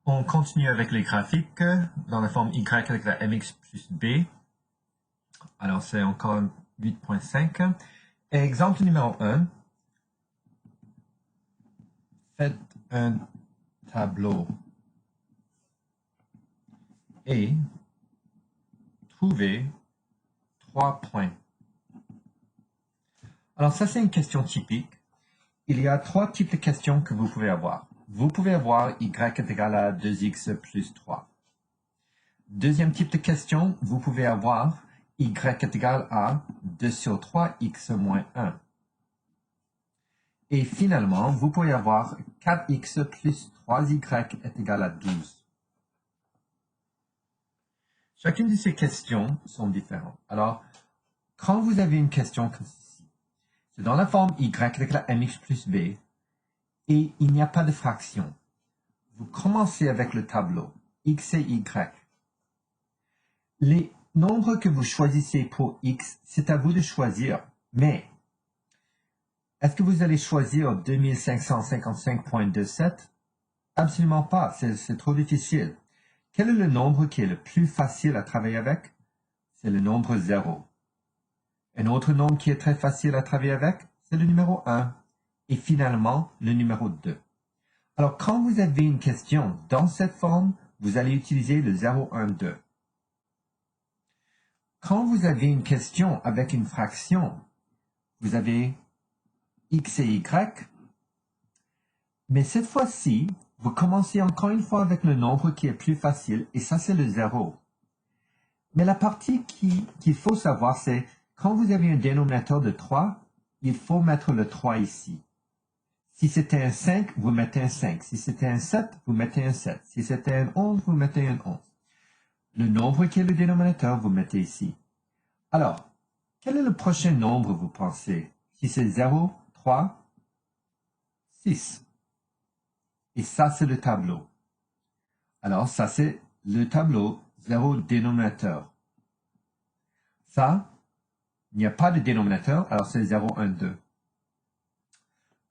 On continue avec les graphiques dans la forme y avec la mx plus b. Alors, c'est encore 8.5. Exemple numéro 1. Faites un tableau et trouvez 3 points. Alors, ça, c'est une question typique. Il y a 3 types de questions que vous pouvez avoir. Vous pouvez avoir y est égal à 2x plus 3. Deuxième type de question, vous pouvez avoir y est égal à 2 sur 3x moins 1. Et finalement, vous pouvez avoir 4x plus 3y est égal à 12. Chacune de ces questions sont différentes. Alors, quand vous avez une question comme ceci, c'est dans la forme y avec la mx plus b, et il n'y a pas de fraction. Vous commencez avec le tableau, x et y. Les nombres que vous choisissez pour x, c'est à vous de choisir, mais est-ce que vous allez choisir 2555.27? Absolument pas, c'est trop difficile. Quel est le nombre qui est le plus facile à travailler avec? C'est le nombre 0. Un autre nombre qui est très facile à travailler avec, c'est le numéro 1. Et finalement, le numéro 2. Alors, quand vous avez une question dans cette forme, vous allez utiliser le 0, 1, 2. Quand vous avez une question avec une fraction, vous avez x et y, mais cette fois-ci, vous commencez encore une fois avec le nombre qui est plus facile, et ça c'est le 0. Mais la partie qu'il faut savoir, c'est quand vous avez un dénominateur de 3, il faut mettre le 3 ici. Si c'était un 5, vous mettez un 5. Si c'était un 7, vous mettez un 7. Si c'était un 11, vous mettez un 11. Le nombre qui est le dénominateur, vous mettez ici. Alors, quel est le prochain nombre, vous pensez? Si c'est 0, 3, 6. Et ça, c'est le tableau. Alors, ça, c'est le tableau 0 dénominateur. Ça, il n'y a pas de dénominateur, alors c'est 0, 1, 2.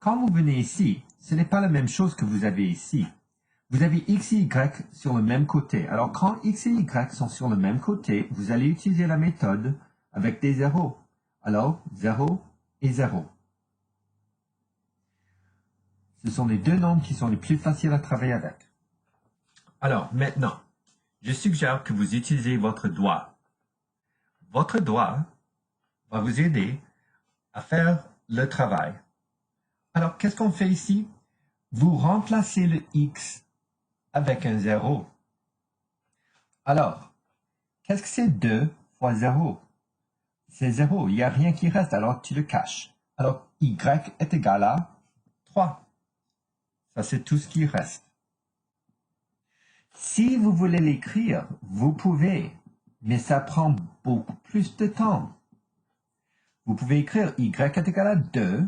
Quand vous venez ici, ce n'est pas la même chose que vous avez ici. Vous avez x et y sur le même côté. Alors, quand x et y sont sur le même côté, vous allez utiliser la méthode avec des zéros. Alors, 0 et 0. Ce sont les deux nombres qui sont les plus faciles à travailler avec. Alors, maintenant, je suggère que vous utilisez votre doigt. Votre doigt va vous aider à faire le travail. Alors, qu'est-ce qu'on fait ici? Vous remplacez le x avec un 0. Alors, qu'est-ce que c'est 2 fois 0? C'est 0, il n'y a rien qui reste, alors tu le caches. Alors, y est égal à 3. Ça, c'est tout ce qui reste. Si vous voulez l'écrire, vous pouvez, mais ça prend beaucoup plus de temps. Vous pouvez écrire y est égal à 2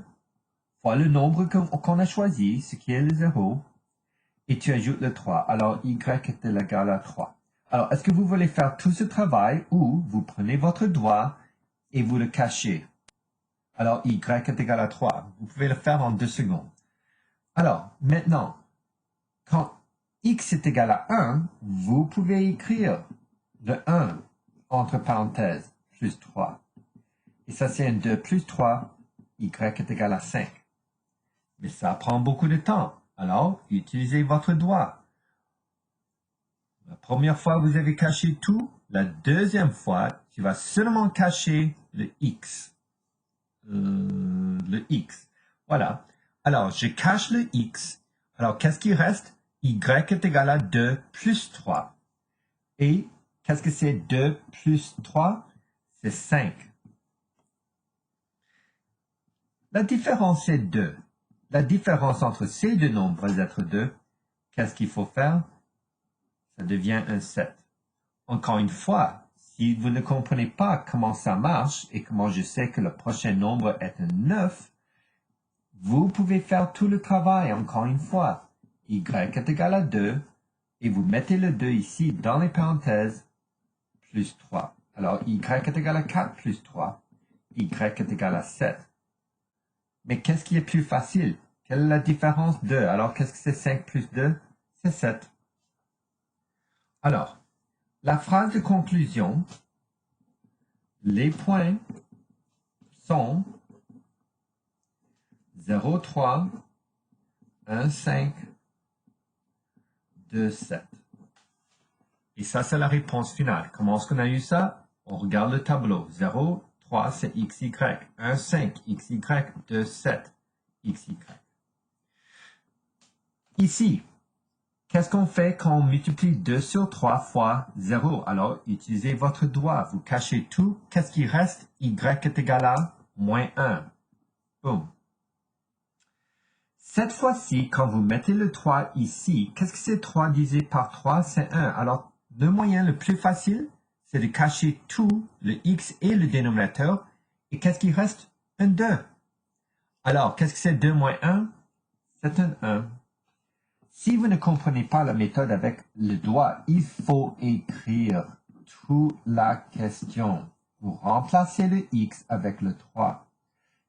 fois le nombre qu'on a choisi, ce qui est le 0, et tu ajoutes le 3. Alors, y est égal à 3. Alors, est-ce que vous voulez faire tout ce travail ou vous prenez votre doigt et vous le cachez? Alors, y est égal à 3. Vous pouvez le faire en 2 secondes. Alors, maintenant, quand x est égal à 1, vous pouvez écrire le 1 entre parenthèses plus 3. Et ça, c'est un 2 plus 3, y est égal à 5. Mais ça prend beaucoup de temps. Alors, utilisez votre doigt. La première fois, vous avez caché tout. La deuxième fois, tu vas seulement cacher le x. Voilà. Alors, je cache le x. Alors, qu'est-ce qui reste? Y est égal à 2 plus 3. Et qu'est-ce que c'est 2 plus 3? C'est 5. La différence, c'est 2. La différence entre ces deux nombres va être 2. Qu'est-ce qu'il faut faire? Ça devient un 7. Encore une fois, si vous ne comprenez pas comment ça marche et comment je sais que le prochain nombre est un 9, vous pouvez faire tout le travail encore une fois. Y est égal à 2 et vous mettez le 2 ici dans les parenthèses plus 3. Alors, y est égal à 4 plus 3. Y est égal à 7. Mais qu'est-ce qui est plus facile? Quelle est la différence 2? Alors, qu'est-ce que c'est 5 plus 2? C'est 7. Alors, la phrase de conclusion, les points sont 0, 3, 1, 5, 2, 7. Et ça, c'est la réponse finale. Comment est-ce qu'on a eu ça? On regarde le tableau. 0, 3, c'est XY. 1, 5, XY. 2, 7, XY. Ici, qu'est-ce qu'on fait quand on multiplie 2 sur 3 fois 0? Alors, utilisez votre doigt. Vous cachez tout. Qu'est-ce qui reste? Y est égal à moins 1. Boum. Cette fois-ci, quand vous mettez le 3 ici, qu'est-ce que c'est 3 divisé par 3? C'est 1. Alors, le moyen le plus facile, c'est de cacher tout, le x et le dénominateur. Et qu'est-ce qui reste? Un 2. Alors, qu'est-ce que c'est 2 moins 1? C'est un 1. Si vous ne comprenez pas la méthode avec le doigt, il faut écrire toute la question. Vous remplacez le x avec le 3.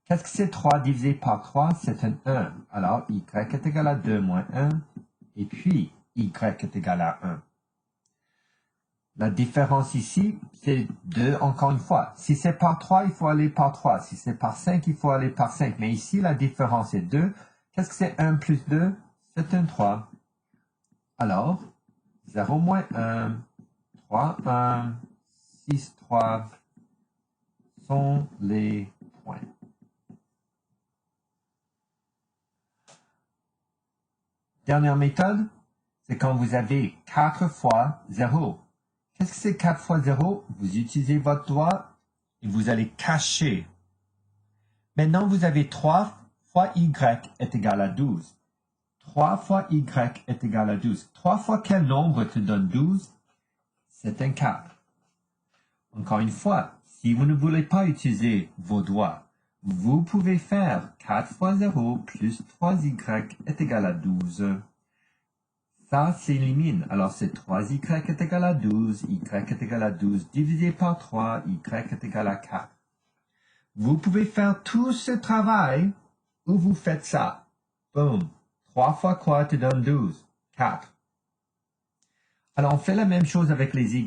Qu'est-ce que c'est 3 divisé par 3? C'est un 1. Alors, y est égal à 2 moins 1. Et puis, y est égal à 1. La différence ici, c'est 2 encore une fois. Si c'est par 3, il faut aller par 3. Si c'est par 5, il faut aller par 5. Mais ici, la différence est 2. Qu'est-ce que c'est 1 plus 2? C'est un 3. Alors, 0 moins 1, 3, 1, 6, 3 sont les points. Dernière méthode, c'est quand vous avez 4 fois 0. Qu'est-ce que c'est 4 fois 0? Vous utilisez votre doigt et vous allez cacher. Maintenant, vous avez 3 fois y est égal à 12. 3 fois y est égal à 12. 3 fois quel nombre te donne 12? C'est un 4. Encore une fois, si vous ne voulez pas utiliser vos doigts, vous pouvez faire 4 fois 0 plus 3y est égal à 12. Ça s'élimine. Alors, c'est 3y est égal à 12, y est égal à 12 divisé par 3, y est égal à 4. Vous pouvez faire tout ce travail ou vous faites ça. Boum. 3 fois quoi te donne 12? 4. Alors, on fait la même chose avec les y.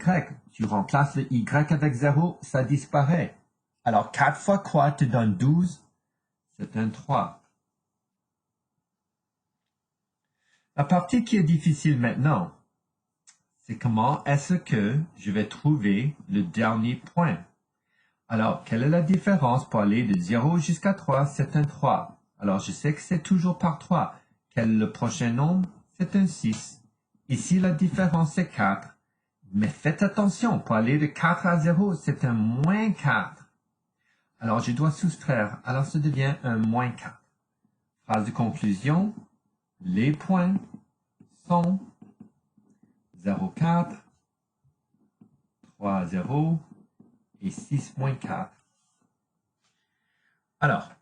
Tu remplaces le y avec 0, ça disparaît. Alors, 4 fois quoi te donne 12? C'est un 3. La partie qui est difficile maintenant, c'est comment est-ce que je vais trouver le dernier point. Alors, quelle est la différence pour aller de 0 jusqu'à 3? C'est un 3. Alors, je sais que c'est toujours par 3. Quel est le prochain nombre? C'est un 6. Ici, la différence, c'est 4. Mais faites attention, pour aller de 4 à 0, c'est un moins 4. Alors, je dois soustraire. Alors, ça devient un moins 4. Phrase de conclusion. Les points sont 0, 4, 3, 0 et 6 moins 4. Alors,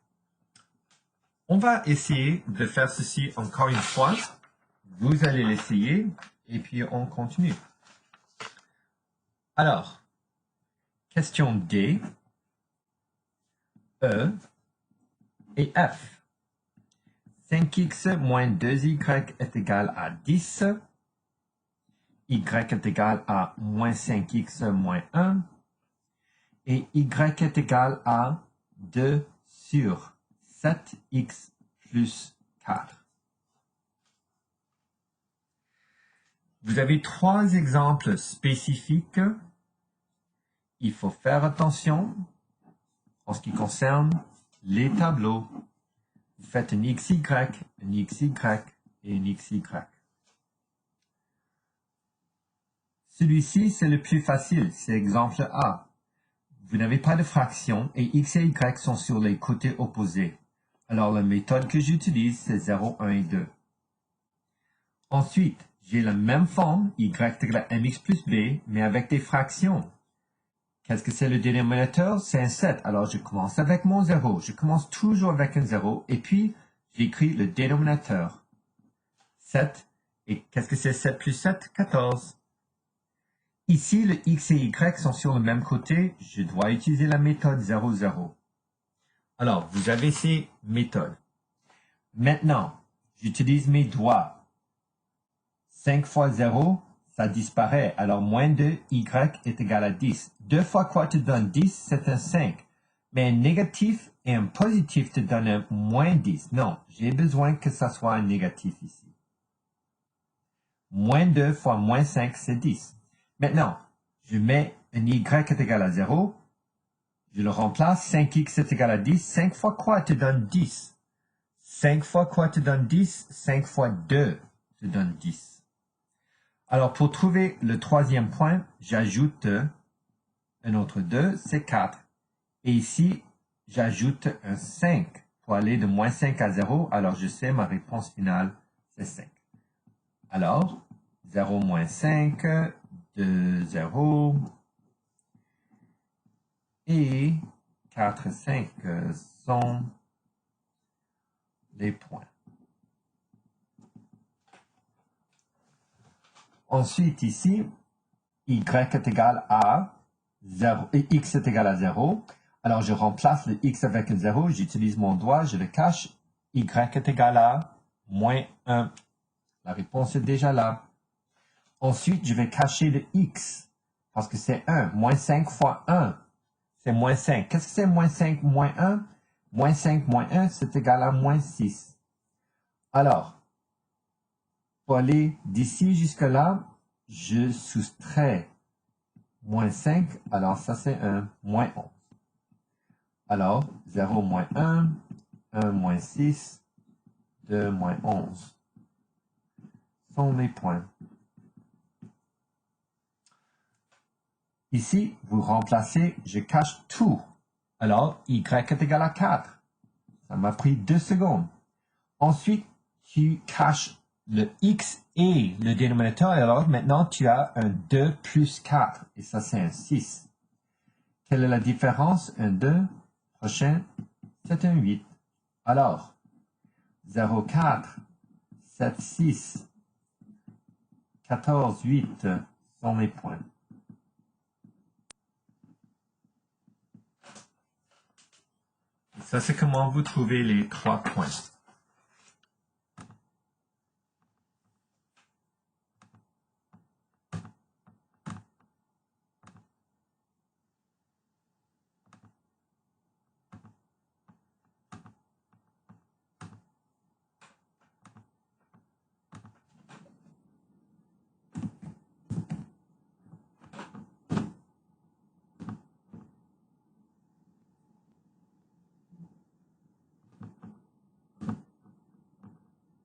on va essayer de faire ceci encore une fois. Vous allez l'essayer et puis on continue. Alors, question D, E et F. 5x moins 2y est égal à 10. Y est égal à moins 5x moins 1. Et y est égal à 2 sur 7x plus 4. Vous avez 3 exemples spécifiques. Il faut faire attention en ce qui concerne les tableaux. Vous faites un XY, un XY et un XY. Celui-ci, c'est le plus facile, c'est exemple A. Vous n'avez pas de fraction et X et Y sont sur les côtés opposés. Alors la méthode que j'utilise, c'est 0, 1 et 2. Ensuite, j'ai la même forme, Y égale à mx plus b, mais avec des fractions. Qu'est-ce que c'est le dénominateur? C'est un 7. Alors, je commence avec mon 0. Je commence toujours avec un 0. Et puis, j'écris le dénominateur. 7. Et qu'est-ce que c'est 7 plus 7? 14. Ici, le x et y sont sur le même côté. Je dois utiliser la méthode 0, 0. Alors, vous avez ces méthodes. Maintenant, j'utilise mes doigts. 5 fois 0, ça disparaît. Alors, moins 2, y est égal à 10. 2 fois quoi te donne 10? C'est un 5. Mais un négatif et un positif te donnent un moins 10. Non, j'ai besoin que ça soit un négatif ici. Moins 2 fois moins 5, c'est 10. Maintenant, je mets un y est égal à 0. Je le remplace. 5x est égal à 10. 5 fois quoi te donne 10? 5 fois quoi te donne 10? 5 fois 2 te donne 10. Alors, pour trouver le troisième point, j'ajoute un autre 2, c'est 4. Et ici, j'ajoute un 5 pour aller de moins 5 à 0. Alors, je sais, ma réponse finale, c'est 5. Alors, 0 moins 5, 2, 0. Et 4, 5 sont les points. Ensuite, ici, y est égal à 0, et x est égal à 0. Alors, je remplace le x avec un 0, j'utilise mon doigt, je le cache. Y est égal à moins 1. La réponse est déjà là. Ensuite, je vais cacher le x, parce que c'est 1. Moins 5 fois 1, c'est moins 5. Qu'est-ce que c'est moins 5 moins 1? Moins 5 moins 1, c'est égal à moins 6. Alors, pour aller d'ici jusqu'à là, je soustrais moins 5, alors ça c'est 1, moins 11. Alors, 0 moins 1, 1 moins 6, 2 moins 11 sont les points. Ici, vous remplacez, je cache tout. Alors, y est égal à 4. Ça m'a pris 2 secondes. Ensuite, tu caches le x et le dénominateur. Alors, maintenant, tu as un 2 plus 4. Et ça, c'est un 6. Quelle est la différence? Un 2. Prochain, c'est un 8. Alors, 0, 4, 7, 6, 14, 8 sont les points. Ça, c'est comment vous trouvez les 3 points.